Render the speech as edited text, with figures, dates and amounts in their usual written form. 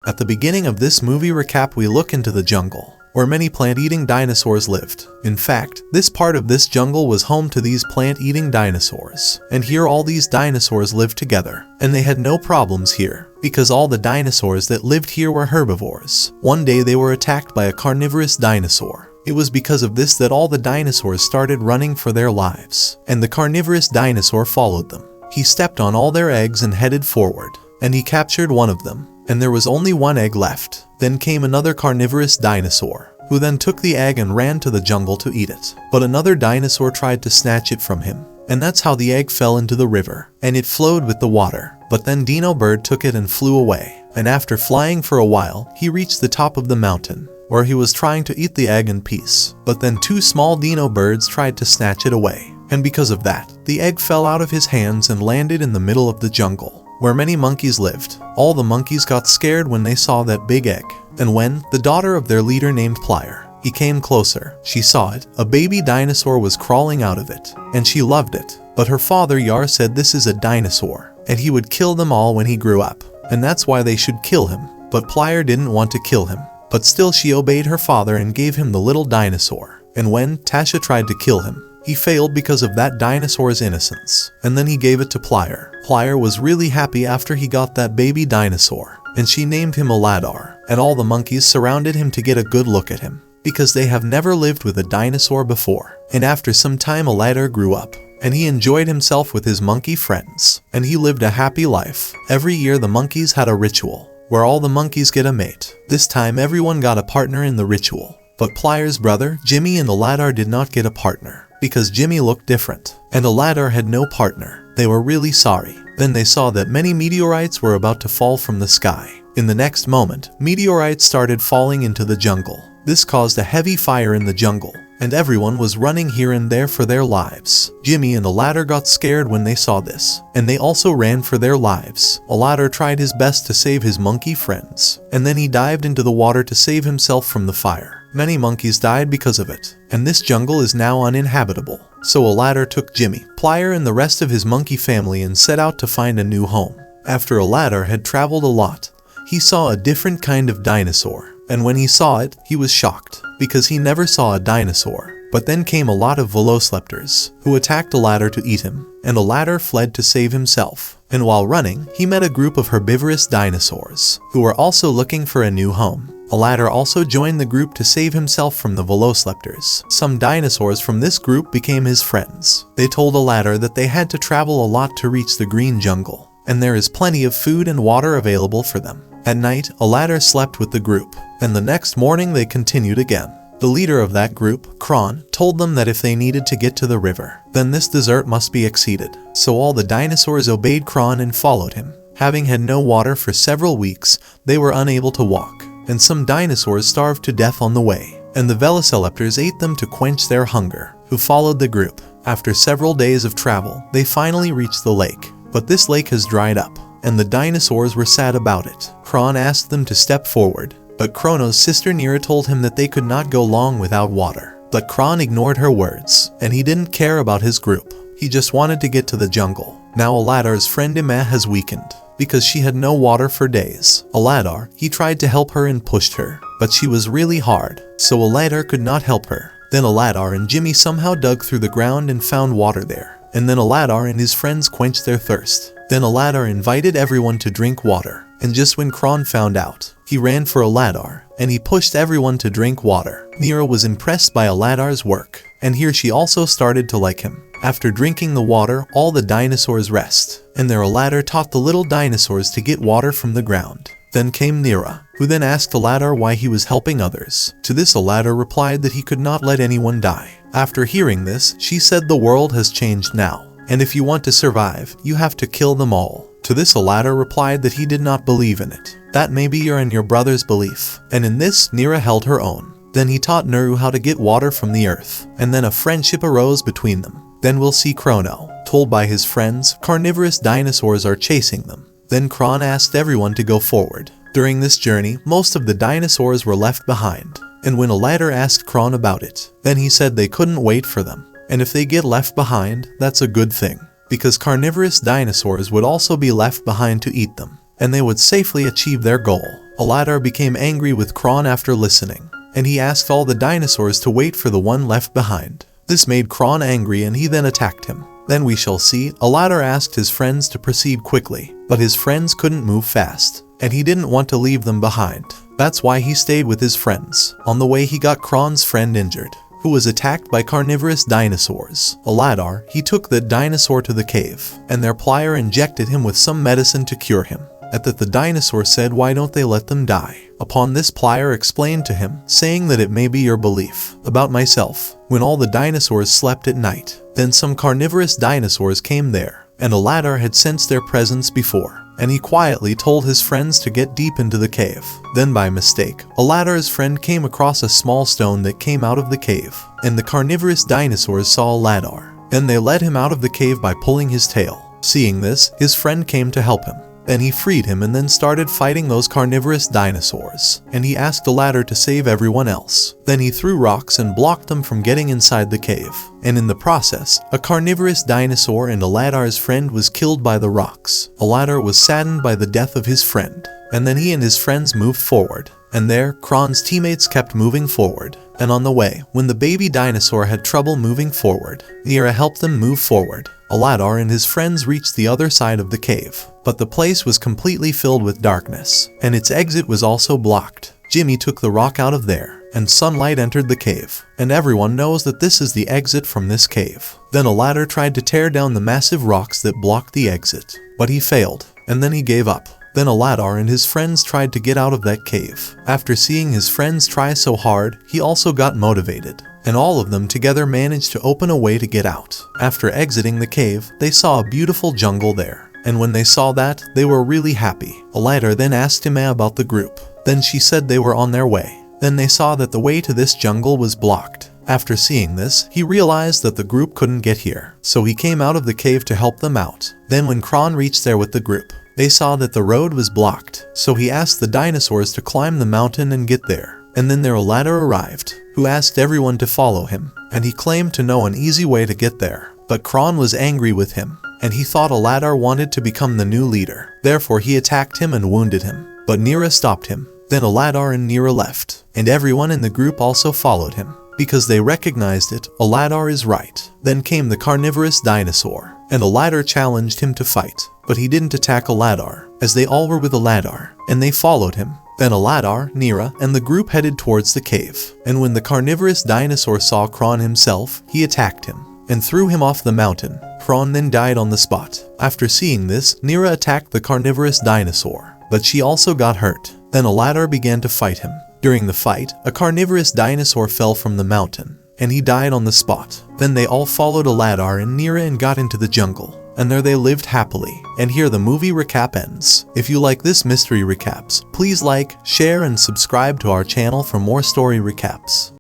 At the beginning of this movie recap, we look into the jungle, where many plant-eating dinosaurs lived. In fact, this part of this jungle was home to these plant-eating dinosaurs. And here all these dinosaurs lived together. And they had no problems here, because all the dinosaurs that lived here were herbivores. One day they were attacked by a carnivorous dinosaur. It was because of this that all the dinosaurs started running for their lives. And the carnivorous dinosaur followed them. He stepped on all their eggs and headed forward. And he captured one of them. And there was only one egg left. Then came another carnivorous dinosaur, who then took the egg and ran to the jungle to eat it. But another dinosaur tried to snatch it from him. And that's how the egg fell into the river. And it flowed with the water. But then Dino Bird took it and flew away. And after flying for a while, he reached the top of the mountain, where he was trying to eat the egg in peace. But then two small Dino Birds tried to snatch it away. And because of that, the egg fell out of his hands and landed in the middle of the jungle, where many monkeys lived. All the monkeys got scared when they saw that big egg. And when the daughter of their leader named Plier, he came closer, she saw it. A baby dinosaur was crawling out of it, and she loved it. But her father Yar said this is a dinosaur, and he would kill them all when he grew up, and that's why they should kill him. But Plier didn't want to kill him, but still she obeyed her father and gave him the little dinosaur. And when Tasha tried to kill him, he failed because of that dinosaur's innocence, and then he gave it to Plier. Plier was really happy after he got that baby dinosaur, and she named him Aladar, and all the monkeys surrounded him to get a good look at him, because they have never lived with a dinosaur before. And after some time Aladar grew up, and he enjoyed himself with his monkey friends, and he lived a happy life. Every year the monkeys had a ritual, where all the monkeys get a mate. This time everyone got a partner in the ritual, but Plier's brother, Jimmy, and Aladar did not get a partner, because Jimmy looked different, and Aladar had no partner. They were really sorry. Then they saw that many meteorites were about to fall from the sky. In the next moment, meteorites started falling into the jungle. This caused a heavy fire in the jungle, and everyone was running here and there for their lives. Jimmy and Aladar got scared when they saw this, and they also ran for their lives. Aladar tried his best to save his monkey friends, and then he dived into the water to save himself from the fire. Many monkeys died because of it, and this jungle is now uninhabitable. So Aladar took Jimmy, Plier, and the rest of his monkey family and set out to find a new home. After Aladar had traveled a lot, he saw a different kind of dinosaur, and when he saw it, he was shocked, because he never saw a dinosaur. But then came a lot of velociraptors, who attacked Aladar to eat him, and Aladar fled to save himself. And while running, he met a group of herbivorous dinosaurs, who were also looking for a new home. Aladar also joined the group to save himself from the velociraptors. Some dinosaurs from this group became his friends. They told Aladar that they had to travel a lot to reach the green jungle, and there is plenty of food and water available for them. At night, Aladar slept with the group, and the next morning they continued again. The leader of that group, Kron, told them that if they needed to get to the river, then this desert must be exceeded. So all the dinosaurs obeyed Kron and followed him. Having had no water for several weeks, they were unable to walk, and some dinosaurs starved to death on the way, and the velociraptors ate them to quench their hunger, who followed the group. After several days of travel, they finally reached the lake, but this lake has dried up, and the dinosaurs were sad about it. Kron asked them to step forward, but Kronos' sister Nira told him that they could not go long without water. But Kron ignored her words, and he didn't care about his group. He just wanted to get to the jungle. Now Aladar's friend Ima has weakened, because she had no water for days. Aladar, he tried to help her and pushed her, but she was really hard, so Aladar could not help her. Then Aladar and Jimmy somehow dug through the ground and found water there, and then Aladar and his friends quenched their thirst. Then Aladar invited everyone to drink water, and just when Kron found out, he ran for Aladar, and he pushed everyone to drink water. Nira was impressed by Aladar's work, and here she also started to like him. After drinking the water, all the dinosaurs rest, and there Aladar taught the little dinosaurs to get water from the ground. Then came Nira, who then asked Aladar why he was helping others. To this Aladar replied that he could not let anyone die. After hearing this, she said the world has changed now, and if you want to survive, you have to kill them all. To this Aladar replied that he did not believe in it. That may be your and your brother's belief. And in this, Nira held her own. Then he taught Nuru how to get water from the earth, and then a friendship arose between them. Then we'll see Chrono, told by his friends, carnivorous dinosaurs are chasing them. Then Kron asked everyone to go forward. During this journey, most of the dinosaurs were left behind, and when Aladar asked Kron about it, then he said they couldn't wait for them, and if they get left behind, that's a good thing, because carnivorous dinosaurs would also be left behind to eat them, and they would safely achieve their goal. Aladar became angry with Kron after listening, and he asked all the dinosaurs to wait for the one left behind. This made Kron angry and he then attacked him. Then we shall see, Aladar asked his friends to proceed quickly, but his friends couldn't move fast, and he didn't want to leave them behind. That's why he stayed with his friends. On the way he got Kron's friend injured, who was attacked by carnivorous dinosaurs. Aladar, he took the dinosaur to the cave, and their plier injected him with some medicine to cure him. At that the dinosaur said, why don't they let them die? Upon this plier explained to him, saying that it may be your belief about myself. When all the dinosaurs slept at night, then some carnivorous dinosaurs came there, and Aladar had sensed their presence before, and he quietly told his friends to get deep into the cave. Then by mistake, Aladar's friend came across a small stone that came out of the cave, and the carnivorous dinosaurs saw Aladar. Then they led him out of the cave by pulling his tail. Seeing this, his friend came to help him. Then he freed him and then started fighting those carnivorous dinosaurs, and he asked Aladar to save everyone else. Then he threw rocks and blocked them from getting inside the cave, and in the process, a carnivorous dinosaur and Aladar's friend was killed by the rocks. Aladar was saddened by the death of his friend, and then he and his friends moved forward. And there, Kron's teammates kept moving forward. And on the way, when the baby dinosaur had trouble moving forward, Nira helped them move forward. Aladar and his friends reached the other side of the cave, but the place was completely filled with darkness, and its exit was also blocked. Jimmy took the rock out of there, and sunlight entered the cave, and everyone knows that this is the exit from this cave. Then Aladar tried to tear down the massive rocks that blocked the exit, but he failed, and then he gave up. Then Aladar and his friends tried to get out of that cave. After seeing his friends try so hard, he also got motivated, and all of them together managed to open a way to get out. After exiting the cave, they saw a beautiful jungle there, and when they saw that, they were really happy. Aladar then asked Ima about the group. Then she said they were on their way. Then they saw that the way to this jungle was blocked. After seeing this, he realized that the group couldn't get here, so he came out of the cave to help them out. Then when Kron reached there with the group, they saw that the road was blocked, so he asked the dinosaurs to climb the mountain and get there. And then their Aladar arrived, who asked everyone to follow him, and he claimed to know an easy way to get there. But Kron was angry with him, and he thought Aladar wanted to become the new leader. Therefore he attacked him and wounded him, but Nira stopped him. Then Aladar and Nira left, and everyone in the group also followed him, because they recognized it, Aladar is right. Then came the carnivorous dinosaur, and Aladar challenged him to fight, but he didn't attack Aladar, as they all were with Aladar, and they followed him. Then Aladar, Nira, and the group headed towards the cave, and when the carnivorous dinosaur saw Kron himself, he attacked him, and threw him off the mountain. Kron then died on the spot. After seeing this, Nira attacked the carnivorous dinosaur, but she also got hurt. Then Aladar began to fight him. During the fight, a carnivorous dinosaur fell from the mountain, and he died on the spot. Then they all followed Aladar and Nira and got into the jungle, and there they lived happily. And here the movie recap ends. If you like this mystery recaps, please like, share, and subscribe to our channel for more story recaps.